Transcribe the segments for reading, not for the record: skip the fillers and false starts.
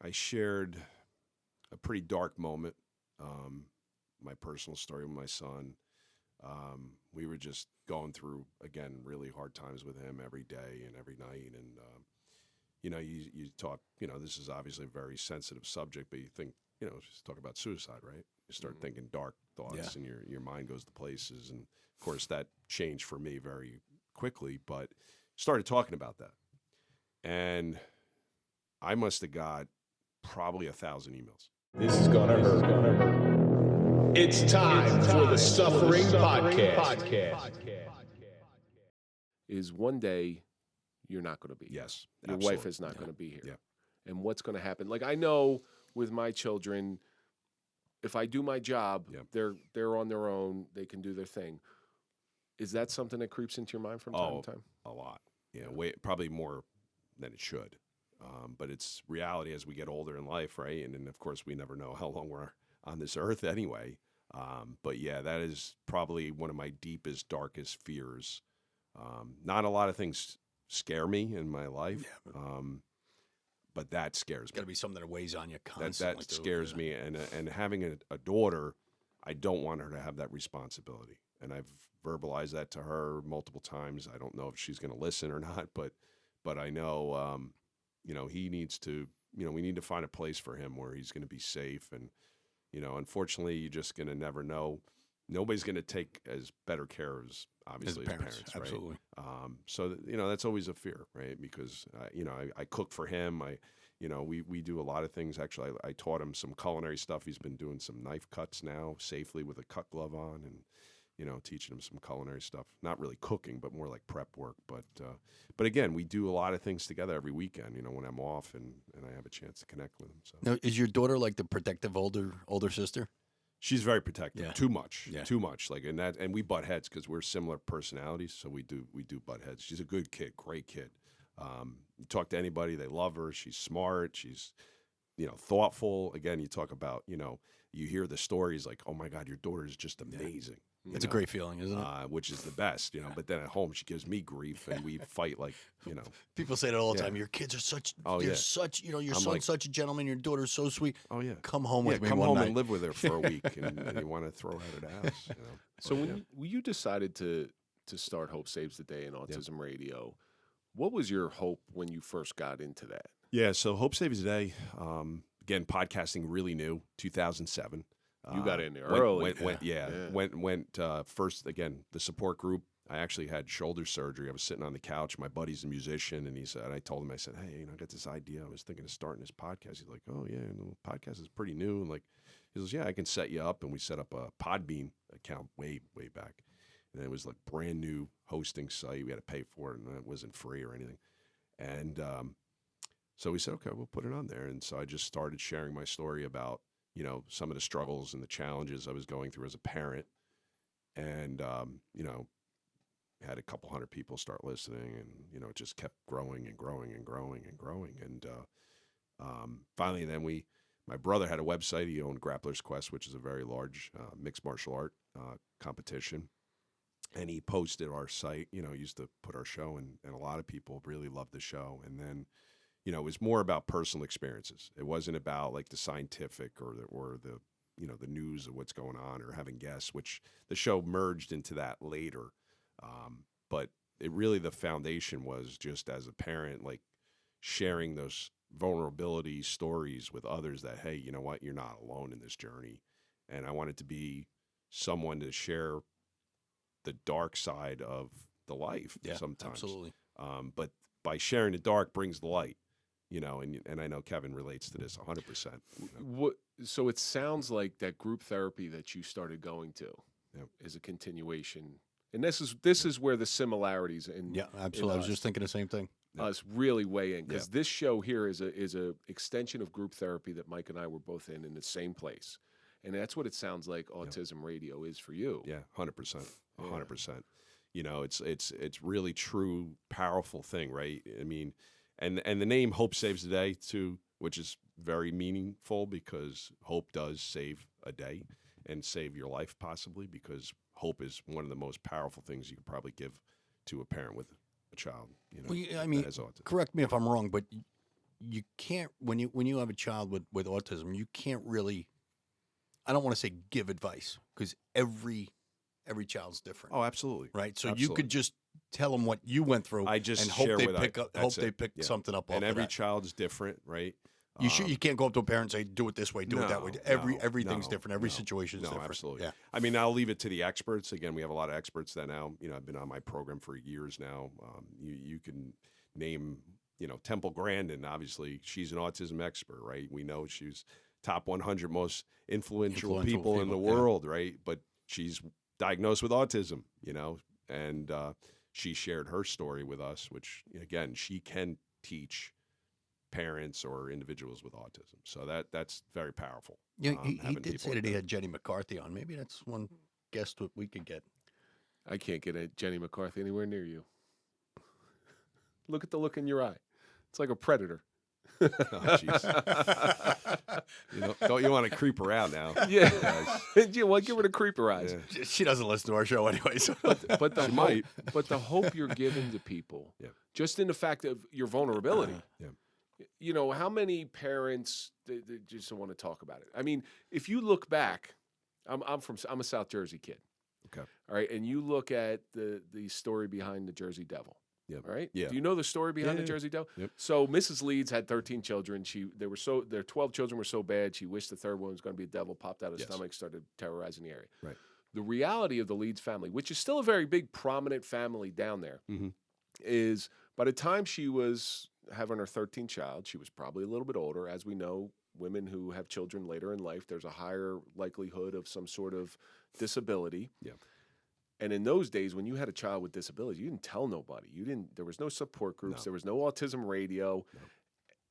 I shared a pretty dark moment, my personal story with my son. We were just going through, again, really hard times with him every day and every night. And, you talk, this is obviously a very sensitive subject, but you think, just talk about suicide, right? You start thinking dark thoughts and your mind goes to places. And of course that changed for me very quickly, but started talking about that. And I must have got probably 1,000 emails. This is gonna hurt. It's time for the Suffering Podcast. Is one day you're not going to be here. Yes, Your absolutely. wife is not going to be here. Yeah. And what's going to happen? Like, I know with my children, if I do my job, they're on their own. They can do their thing. Is that something that creeps into your mind from time to time? A lot. Yeah, probably more than it should. But it's reality as we get older in life, right? And then, of course, we never know how long we're on this earth anyway. But yeah, that is probably one of my deepest, darkest fears. Not a lot of things scare me in my life, but that scares me. It's got to be something that weighs on you constantly. That scares me. And having a daughter, I don't want her to have that responsibility. And I've verbalized that to her multiple times. I don't know if she's going to listen or not, but I know, he needs to, we need to find a place for him where he's going to be safe. And, unfortunately, you're just going to never know. Nobody's going to take as better care as, obviously, as parents, right? Absolutely. So, that's always a fear, right? Because, I cook for him. We do a lot of things. Actually, I taught him some culinary stuff. He's been doing some knife cuts now safely with a cut glove on and, teaching him some culinary stuff. Not really cooking, but more like prep work. But again, we do a lot of things together every weekend, when I'm off and I have a chance to connect with him. So. Now, is your daughter like the protective older sister? She's very protective. Yeah. Too much. Like, and we butt heads because we're similar personalities. So we do butt heads. She's a good kid, great kid. You talk to anybody, they love her. She's smart. She's, thoughtful. Again, you talk about, you hear the stories like, oh my God, your daughter is just amazing. It's a great feeling, isn't it? Which is the best, But then at home, she gives me grief, and we fight like, People say that all the time. Your kids are such. Your son's like, such a gentleman. Your daughter's so sweet. Oh yeah, come home with me come one home night. and live with her for a week, and you want to throw her out of the house. So when you decided to start Hope Saves the Day and Autism Radio, what was your hope when you first got into that? Yeah, so Hope Saves the Day. Again, podcasting really new, 2007. You got in there early. Went first, again, the support group. I actually had shoulder surgery. I was sitting on the couch. My buddy's a musician, and I told him, I said, hey, I got this idea. I was thinking of starting this podcast. He's like, oh, yeah, the podcast is pretty new. And like, he goes, yeah, I can set you up. And we set up a Podbean account way, way back. And it was like brand new hosting site. We had to pay for it, and it wasn't free or anything. And so we said, okay, we'll put it on there. And so I just started sharing my story about, some of the struggles and the challenges I was going through as a parent. And, had a couple hundred people start listening, and, it just kept growing and growing and growing and growing. And finally, then my brother had a website. He owned Grappler's Quest, which is a very large mixed martial art competition. And he posted our site, used to put our show, and a lot of people really loved the show. And then, it was more about personal experiences. It wasn't about like the scientific or the the news of what's going on or having guests, which the show merged into that later. But it really, the foundation was just as a parent, like sharing those vulnerability stories with others that, hey, you know what, you're not alone in this journey. And I wanted to be someone to share the dark side of the life sometimes. Absolutely. But by sharing the dark brings the light. And I know Kevin relates to this 100%. So it sounds like that group therapy that you started going to is a continuation, and this is where the similarities absolutely. I was just thinking the same thing. Us really weigh in, because this show here is a extension of group therapy that Mike and I were both in the same place, and that's what it sounds like Autism Radio is for you. Yeah, 100%, 100%. It's really true, powerful thing, right? I mean. And the name Hope Saves the Day, too, which is very meaningful because hope does save a day and save your life possibly, because hope is one of the most powerful things you could probably give to a parent with a child, that has autism. Correct me if I'm wrong, but you can't when you have a child with autism, you can't really. I don't want to say give advice because every child's different. Oh, absolutely. Right. So absolutely. you could just tell them what you went through. I just and hope share they with pick up. Hope they pick Yeah. something up. And off every of that. child's different, right? You can't go up to a parent and say, do it this way, do it that way. Everything's different. Every situation's different. Absolutely. Yeah. I mean, I'll leave it to the experts. Again, we have a lot of experts that now, I've been on my program for years now. You can name, Temple Grandin. Obviously, she's an autism expert, right? We know she's top 100 most influential people in the world, right? But she's diagnosed with autism, and she shared her story with us, which, again, she can teach parents or individuals with autism. So that's very powerful. Yeah, he did say that he had Jenny McCarthy on. Maybe that's one guest that we could get. I can't get a Jenny McCarthy anywhere near you. Look at the look in your eye. It's like a predator. Oh, jeez. Don't you want to creep her out now? Yeah. Well, give her the creeper eyes. Yeah. She doesn't listen to our show anyway. So. But the hope, but the hope you're giving to people, just in the fact of your vulnerability. How many parents they just don't want to talk about it? I mean, if you look back, I'm a South Jersey kid. Okay. All right, and you look at the story behind the Jersey Devil. Yep. All right. Yeah. Do you know the story behind the Jersey Devil? Yep. So Mrs. Leeds had 13 children. Their 12 children were so bad she wished the third one was going to be a devil. Popped out of his stomach, started terrorizing the area. Right. The reality of the Leeds family, which is still a very big, prominent family down there, is by the time she was having her 13th child, she was probably a little bit older. As we know, women who have children later in life, there's a higher likelihood of some sort of disability. Yeah. And in those days, when you had a child with disabilities, you didn't tell nobody. There was no support groups. There was no autism radio. No.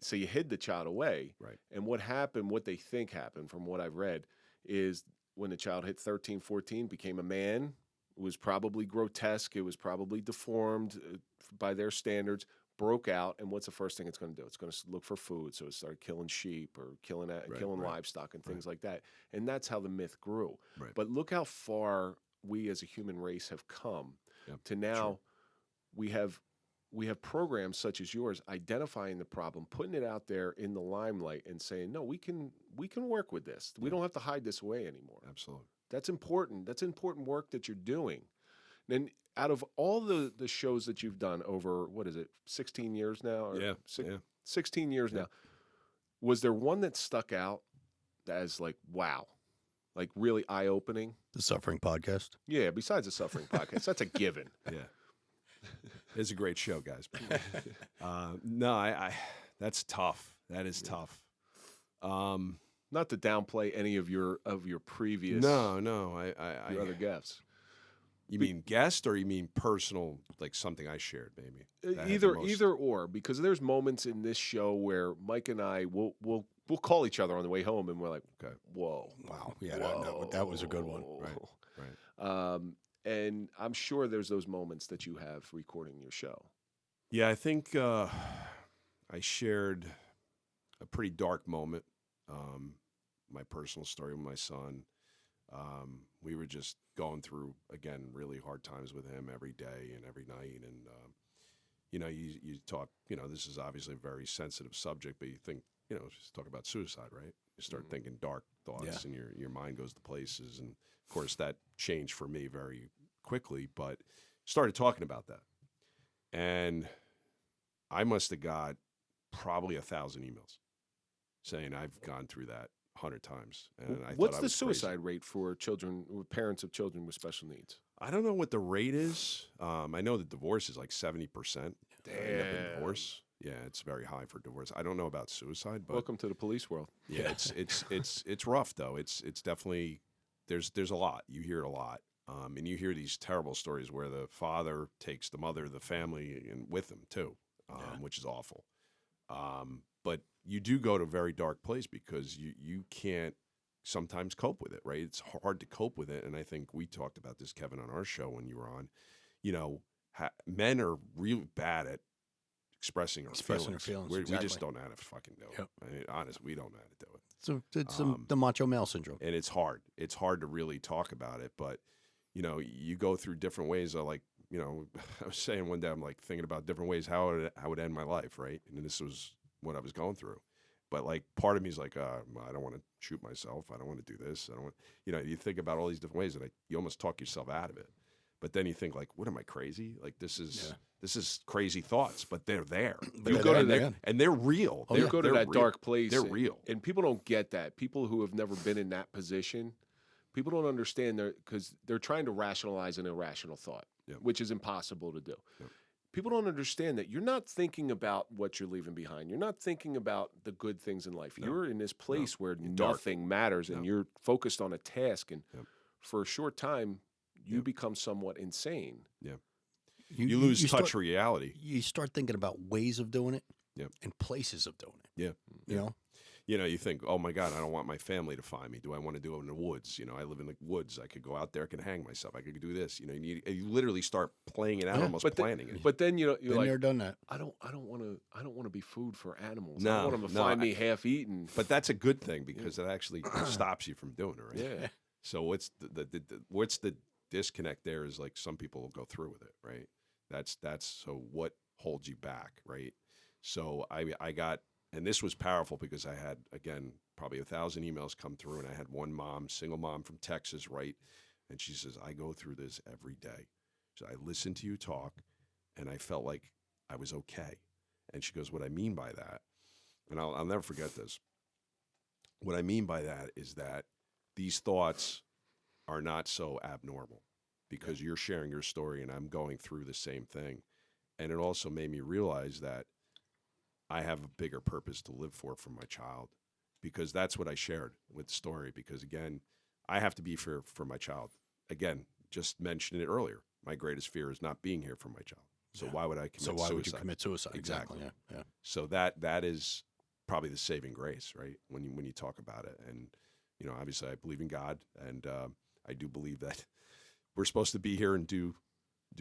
So you hid the child away. Right. And what they think happened from what I've read is when the child hit 13, 14, became a man, it was probably grotesque. It was probably deformed by their standards, broke out. And what's the first thing it's going to do? It's going to look for food. So it started killing sheep or killing livestock and things like that. And that's how the myth grew. Right. But look how far we as a human race have come to now. We have programs such as yours identifying the problem, putting it out there in the limelight and saying, no, we can work with this. We don't have to hide this away anymore. Absolutely. That's important. That's important work that you're doing. And out of all the shows that you've done over, 16 years now? 16 years now. Was there one that stuck out as like, wow, like really eye-opening? The Suffering Podcast? Yeah, besides the Suffering Podcast. That's a given. Yeah. It's a great show, guys. No, I that's tough. That is tough. Not to downplay any of your previous your other guests. You mean guest or you mean personal, like something I shared, maybe? Either or, because there's moments in this show where Mike and I will call each other on the way home and we're like, okay, whoa. Wow. Yeah, that was a good one. Right. And I'm sure there's those moments that you have recording your show. Yeah, I think I shared a pretty dark moment, my personal story with my son. We were just going through, again, really hard times with him every day and every night. And, you talk, this is obviously a very sensitive subject, but you think, just talk about suicide, right? You start thinking dark thoughts and your mind goes to places. And, of course, that changed for me very quickly, but started talking about that. And I must have got probably 1,000 emails saying I've gone through that 100 times. And what's the suicide rate for parents of children with special needs? I don't know what the rate is. I know that divorce is like 70%. Damn. End up in divorce. Yeah, it's very high for divorce. I don't know about suicide, but welcome to the police world. Yeah, it's rough though. It's definitely there's a lot. You hear it a lot. And you hear these terrible stories where the father takes the mother, the family, and with them too, which is awful. But you do go to a very dark place because you can't sometimes cope with it, right? It's hard to cope with it. And I think we talked about this, Kevin, on our show when you were on. Men are really bad at expressing our feelings. We just don't know how to fucking do it. Yep. I mean, honestly, we don't know how to do it. So it's the macho male syndrome. And it's hard. It's hard to really talk about it. But, you go through different ways of like, I was saying one day, I'm like thinking about different ways how it would end my life, right? And this was what I was going through. But like part of me is like, I don't want to shoot myself. I don't want to do this. I don't want, you think about all these different ways and you almost talk yourself out of it. But then you think like, what am I crazy? Like this is crazy thoughts, but they're there. You go to there, and they're real. You go to that dark place. They're real. And people don't get that. People who have never been in that position, people don't understand because they're trying to rationalize an irrational thought, which is impossible to do. People don't understand that you're not thinking about what you're leaving behind. You're not thinking about the good things in life. You're in this place where nothing matters and you're focused on a task. And for a short time, you become somewhat insane. Yeah. You lose touch reality. You start thinking about ways of doing it and places of doing it. Yeah. You know? You think, oh my God, I don't want my family to find me. Do I want to do it in the woods? I live in the woods. I could go out there, I could hang myself. I could do this. You literally start playing it out, almost planning it. But then you're Been like, there, done that. I don't want to be food for animals. No, I don't want them to find me half eaten. But that's a good thing because it actually stops you from doing it, right? Yeah. So what's the disconnect there is like some people will go through with it, right? That's so what holds you back, right? So I got, and this was powerful because I had, again, probably 1,000 emails come through, and I had one mom, single mom from Texas, right? And she says, I go through this every day. So I listened to you talk, and I felt like I was okay. And she goes, what I mean by that, and I'll never forget this. What I mean by that is that these thoughts are not so abnormal because you're sharing your story, and I'm going through the same thing. And it also made me realize that I have a bigger purpose to live for my child, because that's what I shared with the story. Because again, I have to be for my child. Again, just mentioned it earlier. My greatest fear is not being here for my child. So why would I commit suicide? So why would you commit suicide? Exactly. Yeah. So that is probably the saving grace, right? When you talk about it, and obviously I believe in God, and I do believe that we're supposed to be here and do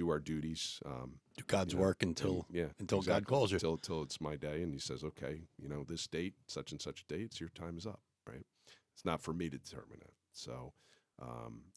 our duties, do God's work until God calls you. Until it's my day, and He says, okay, this date, such and such date, your time is up, right? It's not for me to determine it. So,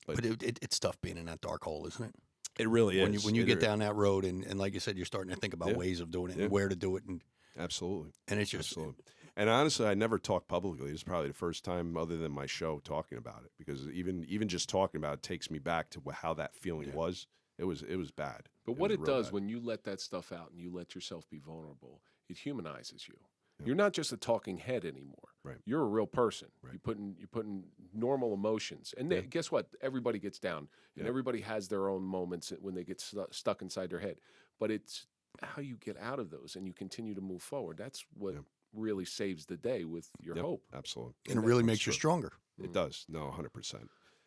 but it's tough being in that dark hole, isn't it? It really is. When you get down that road, and like you said, you're starting to think about ways of doing it and where to do it, and absolutely, and it's just. Absolutely. And honestly, I never talk publicly. It's probably the first time, other than my show, talking about it, because even just talking about it takes me back to how that feeling was. It was bad. But what it does when you let that stuff out and you let yourself be vulnerable, it humanizes you. Yeah. You're not just a talking head anymore. Right. You're a real person. Right. You're putting normal emotions. And guess what? Everybody gets down, and everybody has their own moments when they get stuck inside their head. But it's how you get out of those and you continue to move forward. That's what really saves the day with your hope. Absolutely. And it really makes you stronger. It does. No, 100%.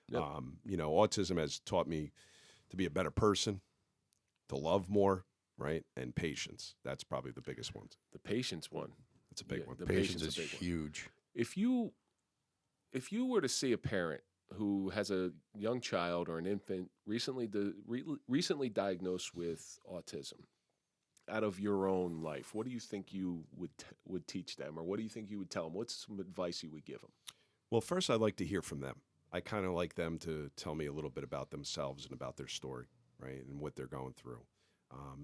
Yep. Autism has taught me to be a better person, to love more, right? And patience. That's probably the biggest one. The patience one. It's a big one. The patience is huge. If you were to see a parent who has a young child or an infant recently diagnosed with autism, out of your own life, what do you think you would teach them, or what do you think you would tell them? What's some advice you would give them? Well, first, I'd like to hear from them. I kind of like them to tell me a little bit about themselves and about their story, right, and what they're going through.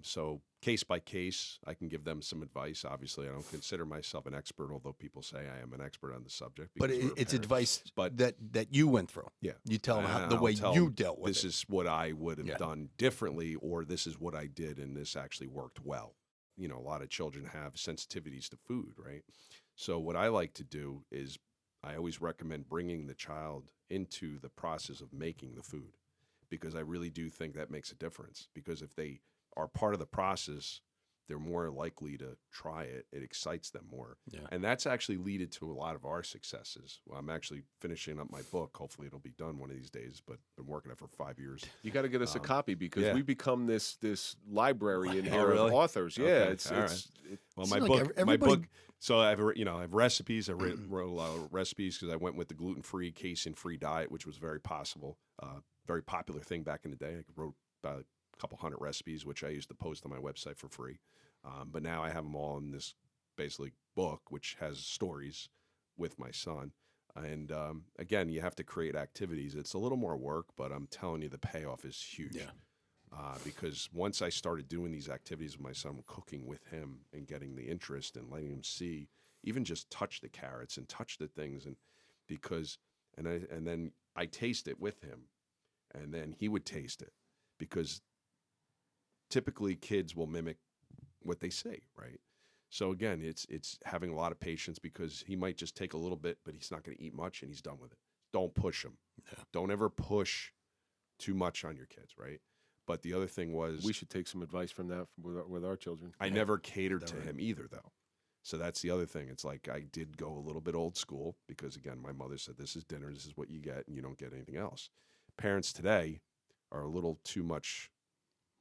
So case by case, I can give them some advice. Obviously, I don't consider myself an expert, although people say I am an expert on the subject. But it's advice that you went through. Yeah. You tell them the way you dealt with it. This is what I would have done differently, or this is what I did, and this actually worked well. A lot of children have sensitivities to food, right? So what I like to do is I always recommend bringing the child into the process of making the food, because I really do think that makes a difference. Because if they are part of the process, they're more likely to try it. It excites them more. Yeah. And that's actually led to a lot of our successes. Well, I'm actually finishing up my book. Hopefully it'll be done one of these days, but I've been working on it for 5 years. You got to get us a copy, because we become this library in here really? of authors. Yeah. Okay. Well, my book, so I have recipes. I wrote a lot of recipes because I went with the gluten-free, casein-free diet, which was very popular thing back in the day. I wrote about a couple hundred recipes, which I used to post on my website for free. But now I have them all in this basically book, which has stories with my son. And again, you have to create activities. It's a little more work, but I'm telling you, the payoff is huge. Yeah. because once I started doing these activities with my son, cooking with him and getting the interest and letting him see, even just touch the carrots and touch the things, and then I taste it with him, and then he would taste it, because typically kids will mimic what they say, right? So again, it's having a lot of patience, because he might just take a little bit, but he's not going to eat much, and he's done with it. Don't push him. Yeah. Don't ever push too much on your kids, right? But the other thing was, We should take some advice from that with our children. I never catered to Right. him either, though. So that's the other thing. It's like I did go a little bit old school, because, again, my mother said, this is dinner, this is what you get, and you don't get anything else. Parents today are a little too much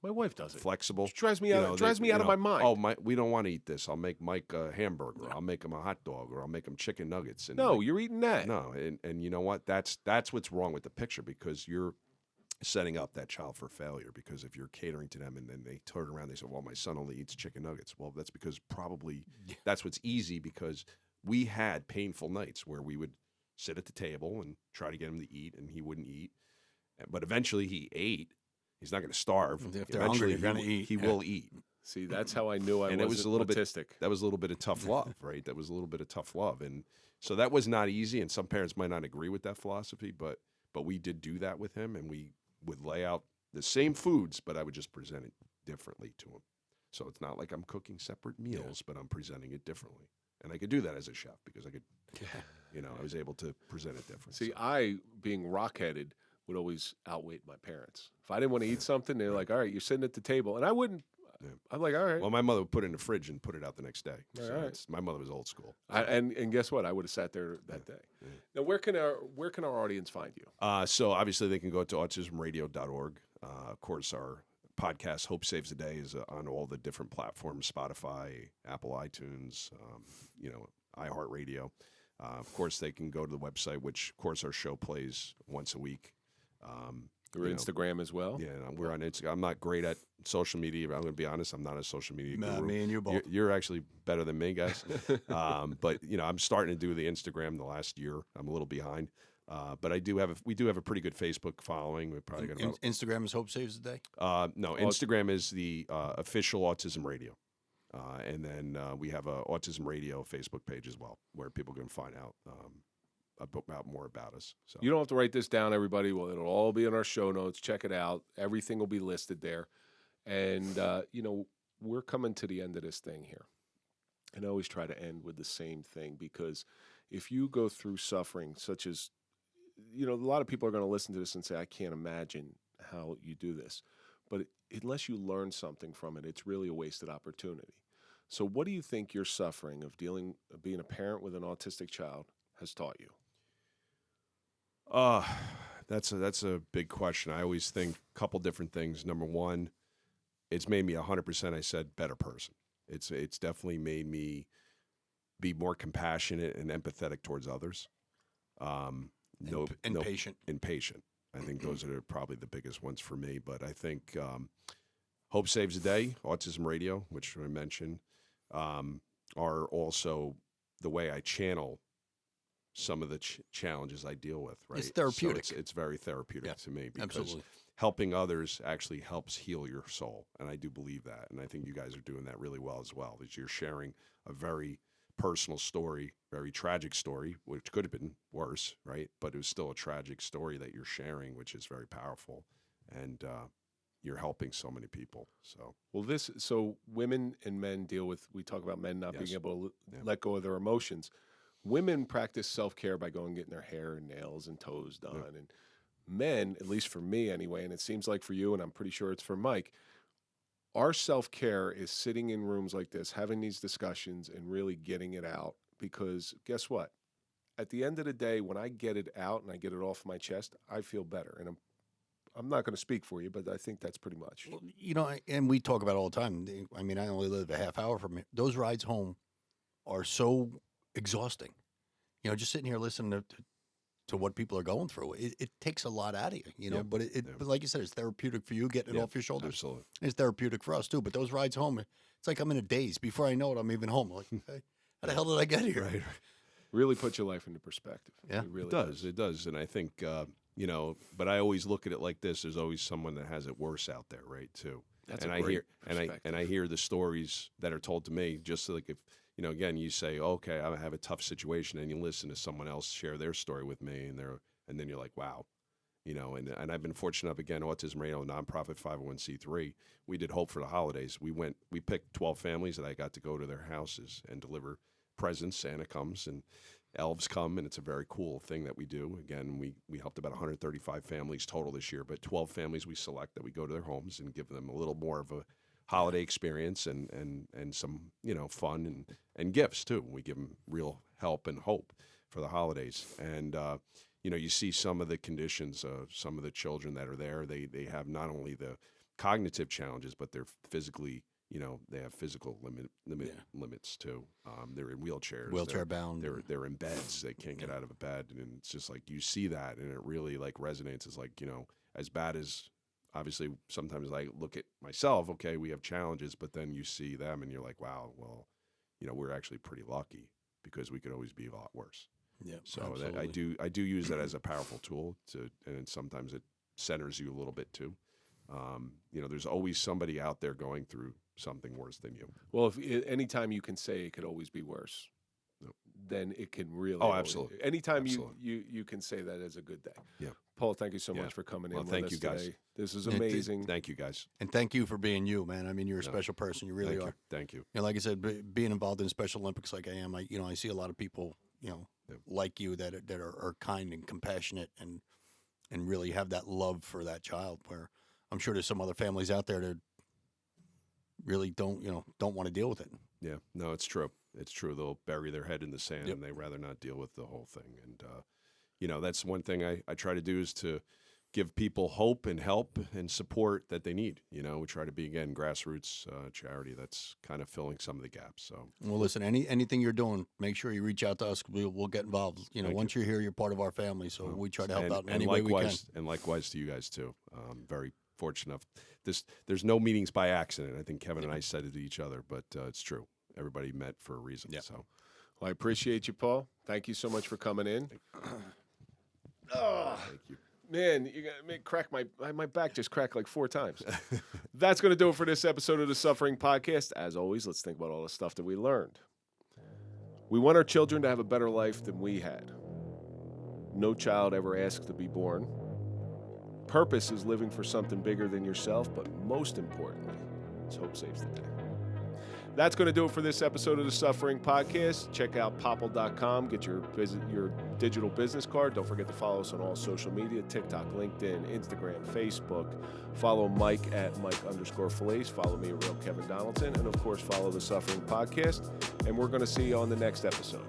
My wife does it. flexible. It drives me You out. know, It drives me out of my mind. Oh, we don't want to eat this. I'll make Mike a hamburger. I'll make him a hot dog, or I'll make him chicken nuggets. And no, like, you're eating that. no, and you know what? That's what's wrong with the picture, because you're setting up that child for failure. Because if you're catering to them and then they turn around, they say, well, my son only eats chicken nuggets. Well, that's because probably that's what's easy, because we had painful nights where we would sit at the table and try to get him to eat, and he wouldn't eat. But eventually he ate. He's not going to starve. If they're hungry, Eventually they're going to eat. He will eat. See, that's how I knew I And wasn't it was a little autistic. bit. That was a little bit of tough love, right? That was a little bit of tough love, and so that was not easy. And some parents might not agree with that philosophy, but we did do that with him, and we would lay out the same foods, but I would just present it differently to him. So it's not like I'm cooking separate meals, but I'm presenting it differently, and I could do that as a chef, because I could, I was able to present it differently. See, I, being rock-headed, would always outweight my parents. If I didn't want to eat something, they're like, all right, you're sitting at the table. And I wouldn't. Yeah. I'm like, all right. Well, my mother would put it in the fridge and put it out the next day. So All right. my mother was old school. And guess what? I would have sat there that day. Yeah. Now, where can our audience find you? So obviously they can go to autismradio.org. Of course, our podcast, Hope Saves the Day, is on all the different platforms, Spotify, Apple iTunes, iHeartRadio. Of course, they can go to the website, which, of course, our show plays once a week. Or Instagram as well? Yeah, we're on Instagram. I'm not great at social media. I'm going to be honest. I'm not a social media guru. Me and you both. You're actually better than me, guys. But I'm starting to do the Instagram the last year. I'm a little behind. But we do have a pretty good Facebook following. We're probably going to Instagram is Hope Saves the Day? no, Instagram is the official Autism Radio. And then we have a Autism Radio Facebook page as well, where people can find out about more about us. So You don't have to write this down, everybody. Well, it'll all be in our show notes. Check it out. Everything will be listed there. And, we're coming to the end of this thing here. And I always try to end with the same thing, because if you go through suffering, such as, a lot of people are going to listen to this and say, I can't imagine how you do this. But unless you learn something from it, it's really a wasted opportunity. So what do you think your suffering of being a parent with an autistic child has taught you? That's a big question. I always think a couple different things. Number one, it's made me 100%, I said, better person. It's definitely made me be more compassionate and empathetic towards others. Patient. And patient. I think those are probably the biggest ones for me. But I think Hope Saves the Day, Autism Radio, which I mentioned, are also the way I channel some of the challenges I deal with. Right, It's therapeutic. So it's very therapeutic to me, because Absolutely. helping others actually helps heal your soul, and I do believe that. And I think you guys are doing that really well as well. That you're sharing a very personal story, very tragic story, which could have been worse, right? But it was still a tragic story that you're sharing, which is very powerful, and you're helping so many people. So So women and men we talk about men not Yes. being able to Yeah. let go of their emotions. Women practice self-care by going and getting their hair and nails and toes done. Yeah. And men, at least for me anyway, and it seems like for you, and I'm pretty sure it's for Mike, our self-care is sitting in rooms like this, having these discussions and really getting it out. Because guess what? At the end of the day, when I get it out and I get it off my chest, I feel better. And I'm not going to speak for you, but I think that's pretty much. Well, and we talk about it all the time. I mean, I only live a half hour from here. Those rides home are so exhausting. Just sitting here listening to what people are going through, it takes a lot out of you, Yeah. But but like you said, it's therapeutic for you, getting it off your shoulders. Absolutely. It's therapeutic for us too. But those rides home, it's like I'm in a daze. Before I know it, I'm even home. Like, hey, how the hell did I get here? Right. Really put your life into perspective. Yeah. It really It does. And I think, but I always look at it like this. There's always someone that has it worse out there, right, too. That's and a I great hear perspective. and I hear the stories that are told to me, just like if, again, you say, okay, I have a tough situation, and you listen to someone else share their story with me, and then you're like, wow. And I've been fortunate enough, again, Autism Radio, a nonprofit 501c3. We did Hope for the Holidays. We picked 12 families that I got to go to their houses and deliver presents. Santa comes and elves come, and it's a very cool thing that we do. Again, we helped about 135 families total this year, but 12 families we select that we go to their homes and give them a little more of a holiday experience and some, fun and gifts too. We give them real help and hope for the holidays. And, you see some of the conditions of some of the children that are there. They have not only the cognitive challenges, but they're physically, they have physical limits too. They're in wheelchairs. Wheelchair bound. They're in beds. They can't get out of a bed. And it's just like you see that, and it really like resonates. It's like, as bad as obviously sometimes I look at myself, okay, we have challenges, but then you see them and you're like, wow, well, we're actually pretty lucky because we could always be a lot worse. Yeah. So that I do use that as a powerful tool and sometimes it centers you a little bit too. There's always somebody out there going through something worse than you. Well, anytime you can say it could always be worse, then it can really. Oh, absolutely. Anytime Absolutely. you can say that is a good day. Yeah. Paul, thank you so much for coming in. Well, with thank us you guys. today. This is amazing. Thank you guys. And thank you for being you, man. I mean, you're a special person. You really are. Thank you. Like I said, being involved in Special Olympics like I am, I see a lot of people, like you that are kind and compassionate and really have that love for that child. Where I'm sure there's some other families out there that really don't want to deal with it. Yeah, no, it's true. It's true. They'll bury their head in the sand and they rather not deal with the whole thing. And that's one thing I try to do is to give people hope and help and support that they need. We try to be, again, grassroots charity that's kind of filling some of the gaps. So, well, listen, anything you're doing, make sure you reach out to us. We'll get involved. Once you're here, you're part of our family. So we try to help out in any way we can. And likewise to you guys too. Very fortunate. There's no meetings by accident. I think Kevin and I said it to each other, but it's true. Everybody met for a reason. Yeah. So, Well, I appreciate you, Paul. Thank you so much for coming in. thank you. Man, you got me crack my back just cracked like 4 times. That's going to do it for this episode of the Suffering Podcast. As always, let's think about all the stuff that we learned. We want our children to have a better life than we had. No child ever asked to be born. Purpose is living for something bigger than yourself, but most importantly, it's hope saves the day. That's going to do it for this episode of the Suffering Podcast. Check out popple.com. Get your digital business card. Don't forget to follow us on all social media, TikTok, LinkedIn, Instagram, Facebook. Follow Mike at Mike_Failace. Follow me at Real Kevin Donaldson. And, of course, follow the Suffering Podcast. And we're going to see you on the next episode.